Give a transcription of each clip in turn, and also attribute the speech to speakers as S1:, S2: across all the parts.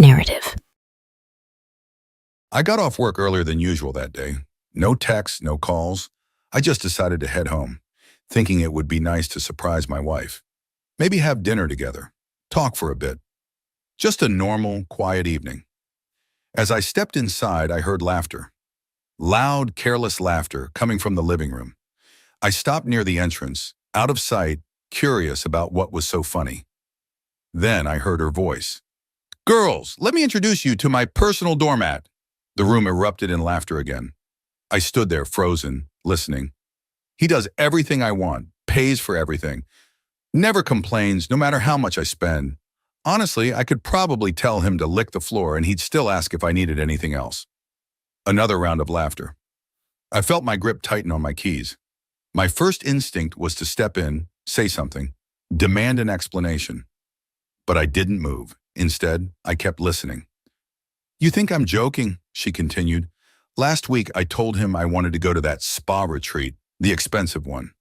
S1: narrative.
S2: I got off work earlier than usual that day. No texts, no calls. I just decided to head home, thinking it would be nice to surprise my wife. Maybe have dinner together, talk for a bit. Just a normal, quiet evening. As I stepped inside, I heard laughter. Loud, careless laughter coming from the living room. I stopped near the entrance, out of sight, curious about what was so funny. Then I heard her voice. "Girls, let me introduce you to my personal doormat." The room erupted in laughter again. I stood there frozen, listening. He does everything I want, pays for everything, never complains no matter how much I spend. Honestly, I could probably tell him to lick the floor and he'd still ask if I needed anything else. Another round of laughter. I felt my grip tighten on my keys. My first instinct was to step in, say something, demand an explanation. But I didn't move. Instead, I kept listening. "You think I'm joking?" she continued. "Last week, I told him I wanted to go to that spa retreat, the expensive one.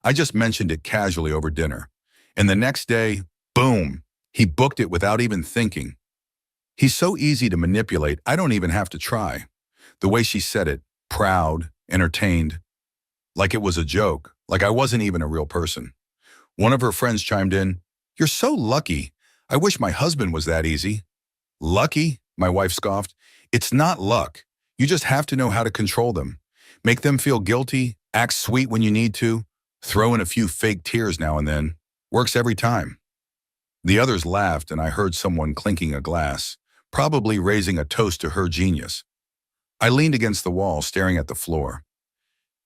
S2: I just mentioned it casually over dinner. And the next day, boom, he booked it without even thinking. He's so easy to manipulate, I don't even have to try." The way she said it, proud, entertained, like it was a joke, like I wasn't even a real person. One of her friends chimed in, "You're so lucky. I wish my husband was that easy." "Lucky?" my wife scoffed. "It's not luck. You just have to know how to control them. Make them feel guilty, act sweet when you need to, throw in a few fake tears now and then. Works every time." The others laughed and I heard someone clinking a glass, probably raising a toast to her genius. I leaned against the wall, staring at the floor.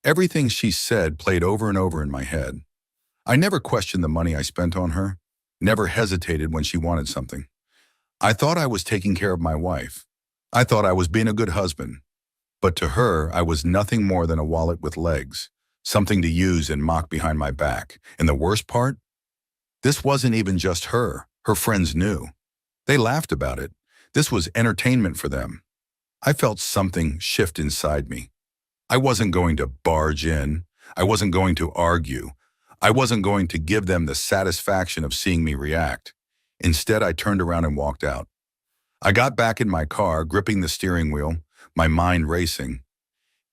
S2: Everything she said played over and over in my head. I never questioned the money I spent on her, never hesitated when she wanted something. I thought I was taking care of my wife. I thought I was being a good husband. But to her, I was nothing more than a wallet with legs, something to use and mock behind my back. And the worst part? This wasn't even just her. Her friends knew. They laughed about it. This was entertainment for them. I felt something shift inside me. I wasn't going to barge in. I wasn't going to argue. I wasn't going to give them the satisfaction of seeing me react. Instead, I turned around and walked out. I got back in my car, gripping the steering wheel, my mind racing.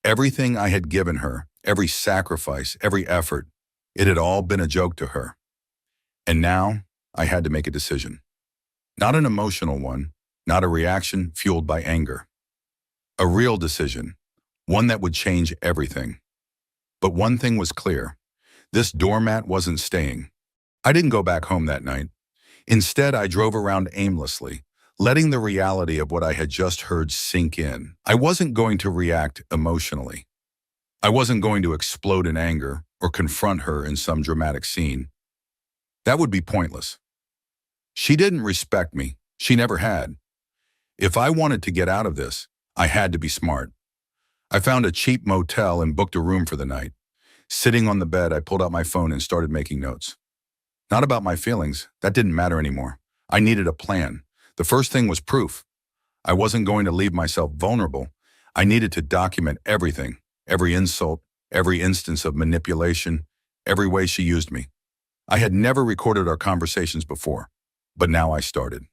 S2: Everything I had given her, every sacrifice, every effort, it had all been a joke to her. And now, I had to make a decision. Not an emotional one, not a reaction fueled by anger. A real decision, one that would change everything. But one thing was clear. This doormat wasn't staying. I didn't go back home that night. Instead, I drove around aimlessly, letting the reality of what I had just heard sink in. I wasn't going to react emotionally. I wasn't going to explode in anger or confront her in some dramatic scene. That would be pointless. She didn't respect me. She never had. If I wanted to get out of this, I had to be smart. I found a cheap motel and booked a room for the night. Sitting on the bed, I pulled out my phone and started making notes. Not about my feelings. That didn't matter anymore. I needed a plan. The first thing was proof. I wasn't going to leave myself vulnerable. I needed to document everything, every insult, every instance of manipulation, every way she used me. I had never recorded our conversations before, but now I started.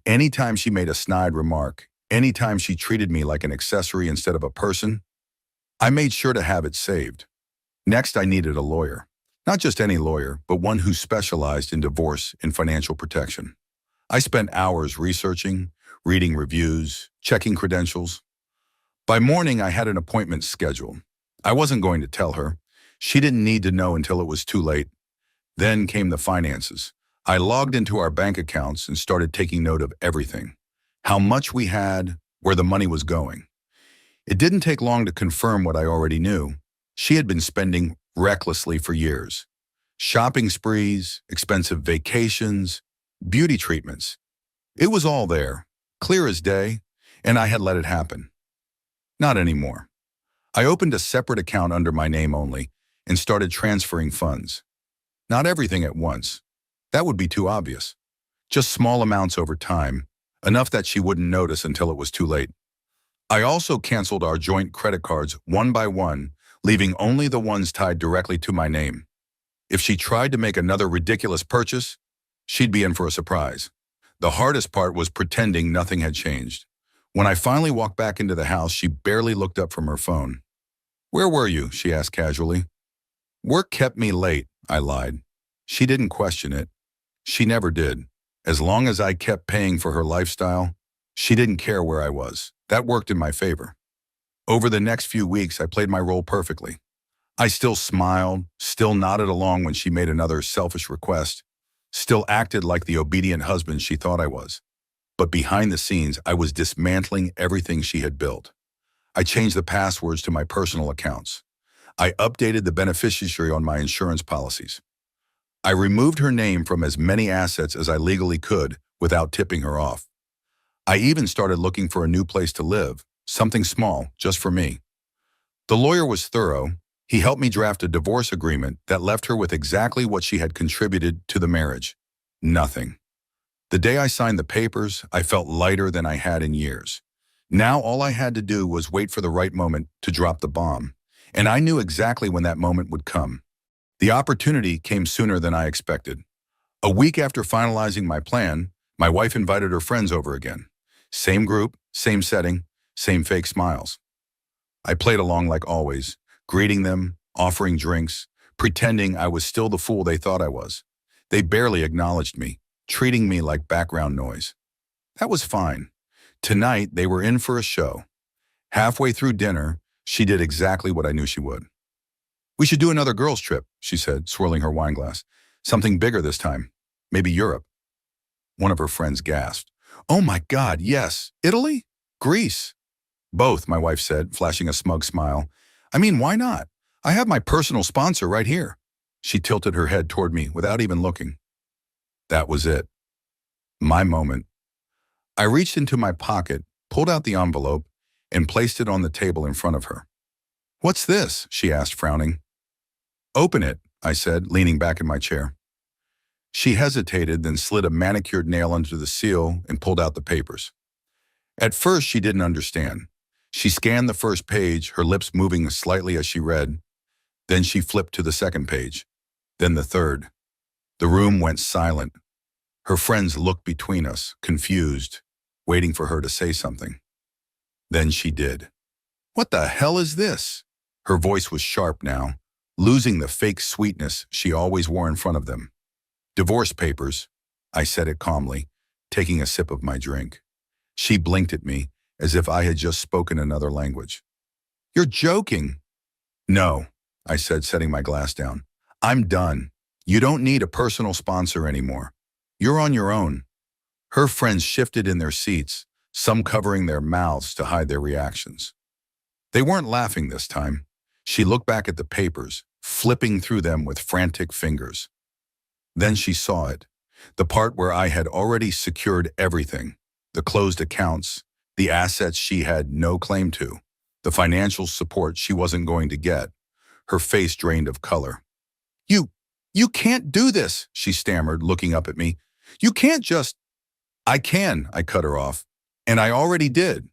S2: Anytime she made a snide remark, anytime she treated me like an accessory instead of a person, I made sure to have it saved. Next, I needed a lawyer. Not just any lawyer, but one who specialized in divorce and financial protection. I spent hours researching, reading reviews, checking credentials. By morning, I had an appointment scheduled. I wasn't going to tell her. She didn't need to know until it was too late. Then came the finances. I logged into our bank accounts and started taking note of everything. How much we had, where the money was going. It didn't take long to confirm what I already knew. She had been spending recklessly for years. Shopping sprees, expensive vacations, beauty treatments. It was all there, clear as day, and I had let it happen. Not anymore. I opened a separate account under my name only and started transferring funds. Not everything at once. That would be too obvious. Just small amounts over time, enough that she wouldn't notice until it was too late. I also canceled our joint credit cards one by one, leaving only the ones tied directly to my name. If she tried to make another ridiculous purchase, she'd be in for a surprise. The hardest part was pretending nothing had changed. When I finally walked back into the house, she barely looked up from her phone. "Where were you?" she asked casually. "Work kept me late," I lied. She didn't question it. She never did. As long as I kept paying for her lifestyle, she didn't care where I was. That worked in my favor. Over the next few weeks, I played my role perfectly. I still smiled, still nodded along when she made another selfish request, still acted like the obedient husband she thought I was. But behind the scenes, I was dismantling everything she had built. I changed the passwords to my personal accounts. I updated the beneficiary on my insurance policies. I removed her name from as many assets as I legally could without tipping her off. I even started looking for a new place to live, something small, just for me. The lawyer was thorough. He helped me draft a divorce agreement that left her with exactly what she had contributed to the marriage: nothing. The day I signed the papers, I felt lighter than I had in years. Now all I had to do was wait for the right moment to drop the bomb, and I knew exactly when that moment would come. The opportunity came sooner than I expected. A week after finalizing my plan, my wife invited her friends over again. Same group, same setting, same fake smiles. I played along like always, greeting them, offering drinks, pretending I was still the fool they thought I was. They barely acknowledged me, treating me like background noise. That was fine. Tonight, they were in for a show. Halfway through dinner, she did exactly what I knew she would. "We should do another girls' trip," she said, swirling her wine glass. "Something bigger this time. Maybe Europe." One of her friends gasped. "Oh my God, yes. Italy? Greece?" "Both," my wife said, flashing a smug smile. "I mean, why not? I have my personal sponsor right here." She tilted her head toward me without even looking. That was it. My moment. I reached into my pocket, pulled out the envelope, and placed it on the table in front of her. "What's this?" she asked, frowning. "Open it," I said, leaning back in my chair. She hesitated, then slid a manicured nail under the seal and pulled out the papers. At first, she didn't understand. She scanned the first page, her lips moving slightly as she read. Then she flipped to the second page, then the third. The room went silent. Her friends looked between us, confused, waiting for her to say something. Then she did. "What the hell is this?" Her voice was sharp now, losing the fake sweetness she always wore in front of them. "Divorce papers," I said it calmly, taking a sip of my drink. She blinked at me as if I had just spoken another language. "You're joking." "No," I said, setting my glass down. "I'm done. You don't need a personal sponsor anymore. You're on your own." Her friends shifted in their seats, some covering their mouths to hide their reactions. They weren't laughing this time. She looked back at the papers, flipping through them with frantic fingers. Then she saw it, the part where I had already secured everything: the closed accounts, the assets she had no claim to, the financial support she wasn't going to get. Her face drained of color. You can't do this," she stammered, looking up at me. "You can't just—" "I can," I cut her off. "And I already did."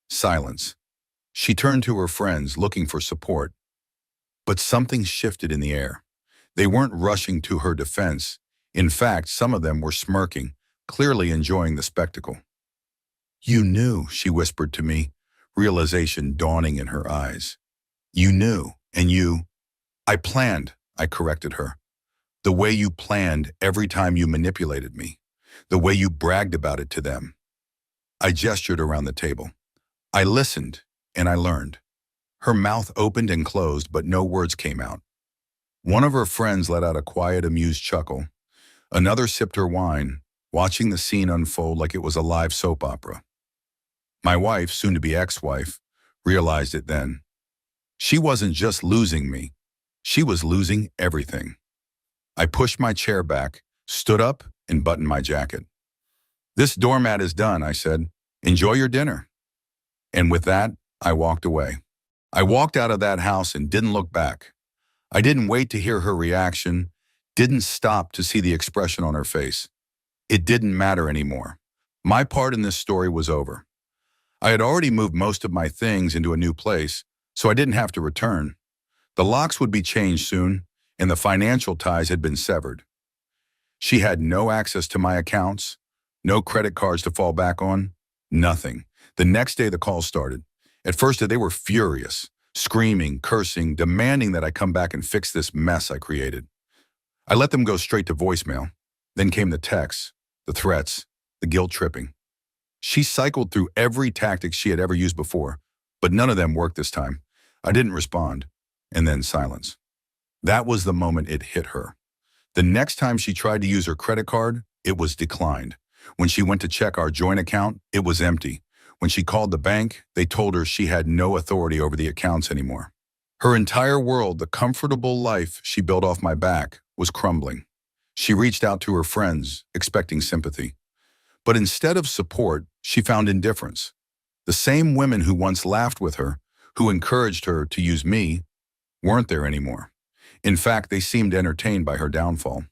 S2: Silence. She turned to her friends, looking for support. But something shifted in the air. They weren't rushing to her defense. In fact, some of them were smirking, clearly enjoying the spectacle. "You knew," she whispered to me, realization dawning in her eyes. "You knew, and you—" "I planned," I corrected her. "The way you planned every time you manipulated me. The way you bragged about it to them." I gestured around the table. I listened, and I learned. Her mouth opened and closed, but no words came out. One of her friends let out a quiet, amused chuckle. Another sipped her wine, watching the scene unfold like it was a live soap opera. My wife, soon-to-be ex-wife, realized it then. She wasn't just losing me. She was losing everything. I pushed my chair back, stood up, and buttoned my jacket. "This doormat is done," I said. "Enjoy your dinner." And with that, I walked away. I walked out of that house and didn't look back. I didn't wait to hear her reaction, didn't stop to see the expression on her face. It didn't matter anymore. My part in this story was over. I had already moved most of my things into a new place, so I didn't have to return. The locks would be changed soon, and the financial ties had been severed. She had no access to my accounts, No credit cards to fall back on. Nothing. The next day the calls started. At first they were furious, screaming, cursing, demanding that I come back and fix this mess I created. I let them go straight to voicemail. Then came the texts, the threats, the guilt tripping. She cycled through every tactic she had ever used before, but none of them worked this time. I didn't respond. And then silence. That was the moment it hit her. The next time she tried to use her credit card, it was declined. When she went to check our joint account, it was empty. When she called the bank, they told her she had no authority over the accounts anymore. Her entire world, the comfortable life she built off my back, was crumbling. She reached out to her friends, expecting sympathy. But instead of support, she found indifference. The same women who once laughed with her, who encouraged her to use me, weren't there anymore. In fact, they seemed entertained by her downfall.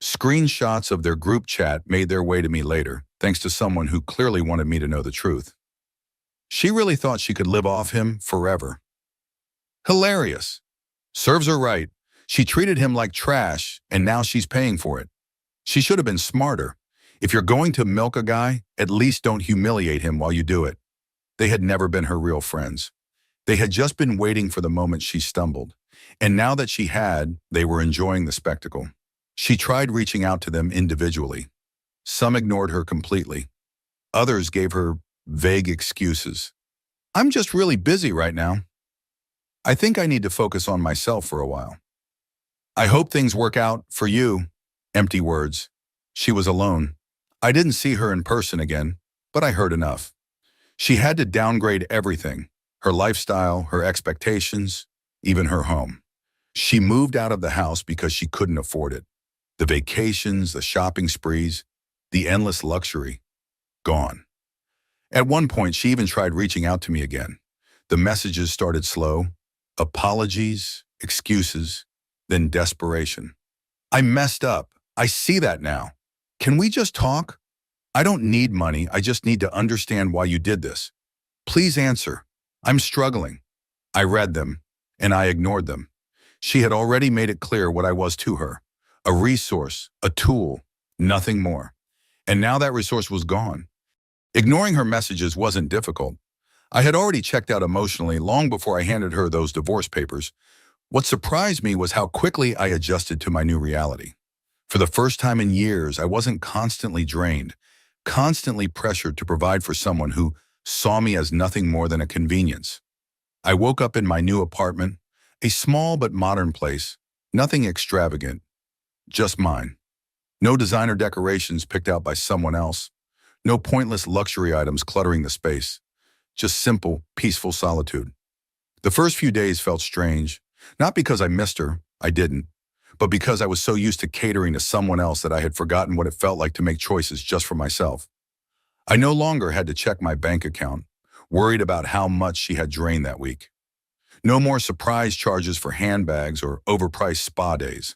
S2: Screenshots of their group chat made their way to me later, thanks to someone who clearly wanted me to know the truth. She really thought she could live off him forever. Hilarious. Serves her right. She treated him like trash, and now she's paying for it. She should have been smarter. If you're going to milk a guy, at least don't humiliate him while you do it. They had never been her real friends. They had just been waiting for the moment she stumbled. And now that she had, they were enjoying the spectacle. She tried reaching out to them individually. Some ignored her completely. Others gave her vague excuses. I'm just really busy right now. I think I need to focus on myself for a while. I hope things work out for you. Empty words. She was alone. I didn't see her in person again, but I heard enough. She had to downgrade everything. Her lifestyle, her expectations, even her home. She moved out of the house because she couldn't afford it. The vacations, the shopping sprees, the endless luxury. Gone. At one point, she even tried reaching out to me again. The messages started slow. Apologies, excuses, then desperation. I messed up. I see that now. Can we just talk? I don't need money. I just need to understand why you did this. Please answer. I'm struggling. I read them, and I ignored them. She had already made it clear what I was to her. A resource, a tool, nothing more. And now that resource was gone. Ignoring her messages wasn't difficult. I had already checked out emotionally long before I handed her those divorce papers. What surprised me was how quickly I adjusted to my new reality. For the first time in years, I wasn't constantly drained, constantly pressured to provide for someone who saw me as nothing more than a convenience. I woke up in my new apartment, a small but modern place, nothing extravagant, just mine. No designer decorations picked out by someone else, no pointless luxury items cluttering the space, just simple, peaceful solitude. The first few days felt strange, not because I missed her, I didn't, but because I was so used to catering to someone else that I had forgotten what it felt like to make choices just for myself. I no longer had to check my bank account, worried about how much she had drained that week. No more surprise charges for handbags or overpriced spa days.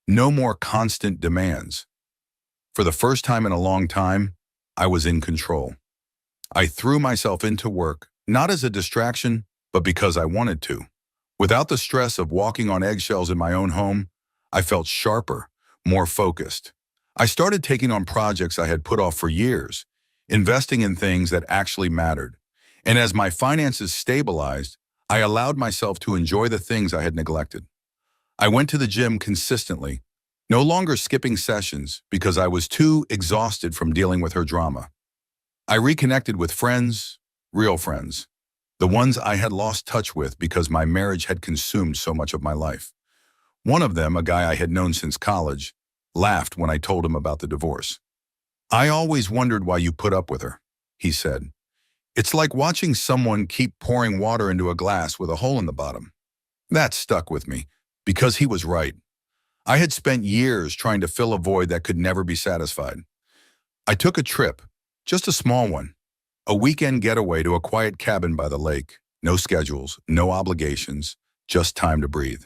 S2: No more constant demands. For the first time in a long time, I was in control. I threw myself into work, not as a distraction, but because I wanted to. Without the stress of walking on eggshells in my own home, I felt sharper, more focused. I started taking on projects I had put off for years, investing in things that actually mattered. And as my finances stabilized, I allowed myself to enjoy the things I had neglected. I went to the gym consistently, no longer skipping sessions because I was too exhausted from dealing with her drama. I reconnected with friends, real friends, the ones I had lost touch with because my marriage had consumed so much of my life. One of them, a guy I had known since college, laughed when I told him about the divorce. I always wondered why you put up with her, he said. It's like watching someone keep pouring water into a glass with a hole in the bottom. That stuck with me, because he was right. I had spent years trying to fill a void that could never be satisfied. I took a trip, just a small one, a weekend getaway to a quiet cabin by the lake. No schedules, no obligations, just time to breathe.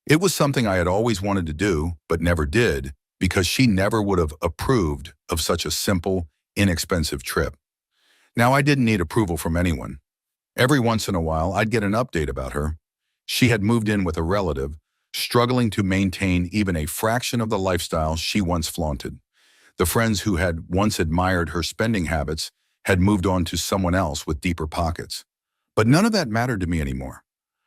S2: It was something I had always wanted to do, but never did, because she never would have approved of such a simple, inexpensive trip. Now I didn't need approval from anyone. Every once in a while, I'd get an update about her. She had moved in with a relative, struggling to maintain even a fraction of the lifestyle she once flaunted. The friends who had once admired her spending habits had moved on to someone else with deeper pockets. But none of that mattered to me anymore.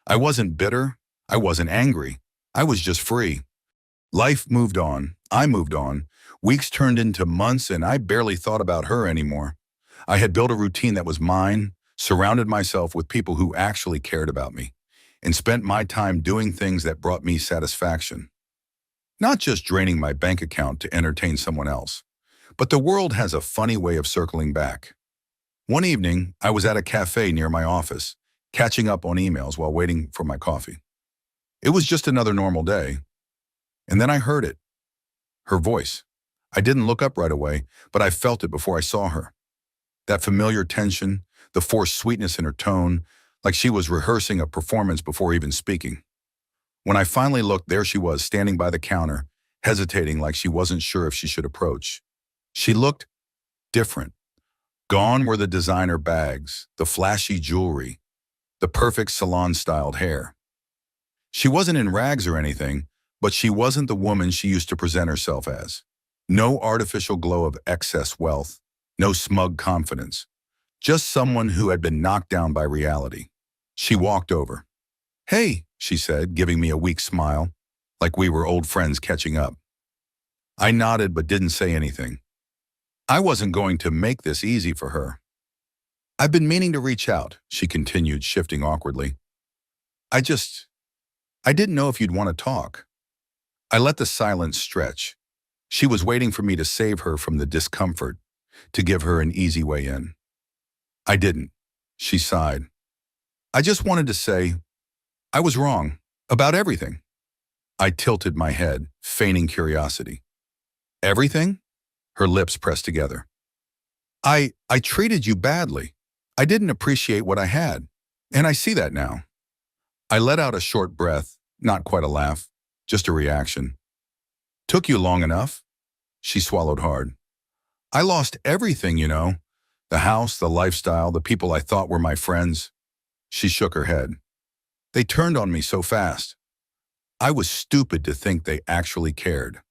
S2: I wasn't bitter. I wasn't angry. I was just free. Life moved on. I moved on. Weeks turned into months, and I barely thought about her anymore. I had built a routine that was mine, surrounded myself with people who actually cared about me, and spent my time doing things that brought me satisfaction. Not just draining my bank account to entertain someone else. But the world has a funny way of circling back. One evening, I was at a cafe near my office, catching up on emails while waiting for my coffee. It was just another normal day. And then I heard it. Her voice. I didn't look up right away, but I felt it before I saw her. That familiar tension, the forced sweetness in her tone, like she was rehearsing a performance before even speaking. When I finally looked, there she was, standing by the counter, hesitating like she wasn't sure if she should approach. She looked different. Gone were the designer bags, the flashy jewelry, the perfect salon-styled hair. She wasn't in rags or anything, but she wasn't the woman she used to present herself as. No artificial glow of excess wealth, no smug confidence. Just someone who had been knocked down by reality. She walked over. "Hey," she said, giving me a weak smile, like we were old friends catching up. I nodded but didn't say anything. I wasn't going to make this easy for her. "I've been meaning to reach out," she continued, shifting awkwardly. I didn't know if you'd want to talk." I let the silence stretch. She was waiting for me to save her from the discomfort, to give her an easy way in. I didn't. She sighed. "I just wanted to say, I was wrong about everything." I tilted my head, feigning curiosity. "Everything?" Her lips pressed together. I treated you badly. I didn't appreciate what I had, and I see that now." I let out a short breath, not quite a laugh, just a reaction. "Took you long enough?" She swallowed hard. "I lost everything, you know. The house, the lifestyle, the people I thought were my friends." She shook her head. "They turned on me so fast. I was stupid to think they actually cared."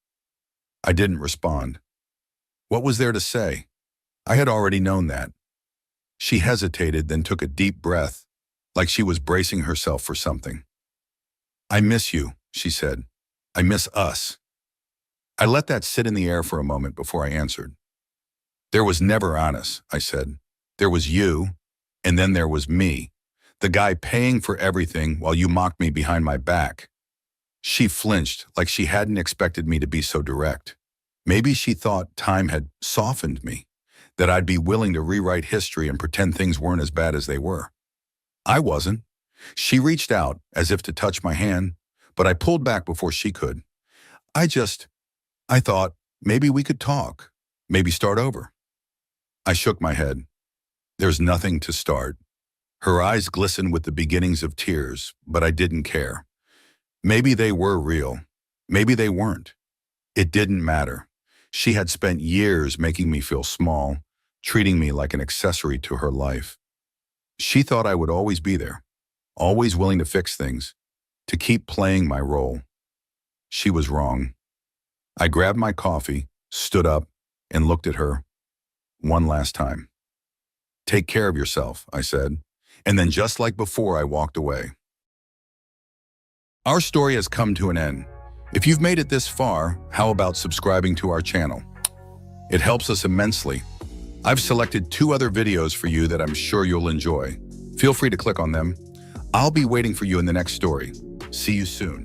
S2: I didn't respond. What was there to say? I had already known that. She hesitated, then took a deep breath, like she was bracing herself for something. "I miss you," she said. "I miss us." I let that sit in the air for a moment before I answered. "There was never honest," I said. "There was you, and then there was me, the guy paying for everything while you mocked me behind my back." She flinched, like she hadn't expected me to be so direct. Maybe she thought time had softened me, that I'd be willing to rewrite history and pretend things weren't as bad as they were. I wasn't. She reached out, as if to touch my hand, but I pulled back before she could. I thought, maybe we could talk, maybe start over." I shook my head. "There's nothing to start." Her eyes glistened with the beginnings of tears, but I didn't care. Maybe they were real. Maybe they weren't. It didn't matter. She had spent years making me feel small, treating me like an accessory to her life. She thought I would always be there, always willing to fix things, to keep playing my role. She was wrong. I grabbed my coffee, stood up, and looked at her one last time. "Take care of yourself," I said, and then just like before, I walked away. Our story has come to an end. If you've made it this far, how about subscribing to our channel? It helps us immensely. I've selected 2 other videos for you that I'm sure you'll enjoy. Feel free to click on them. I'll be waiting for you in the next story. See you soon.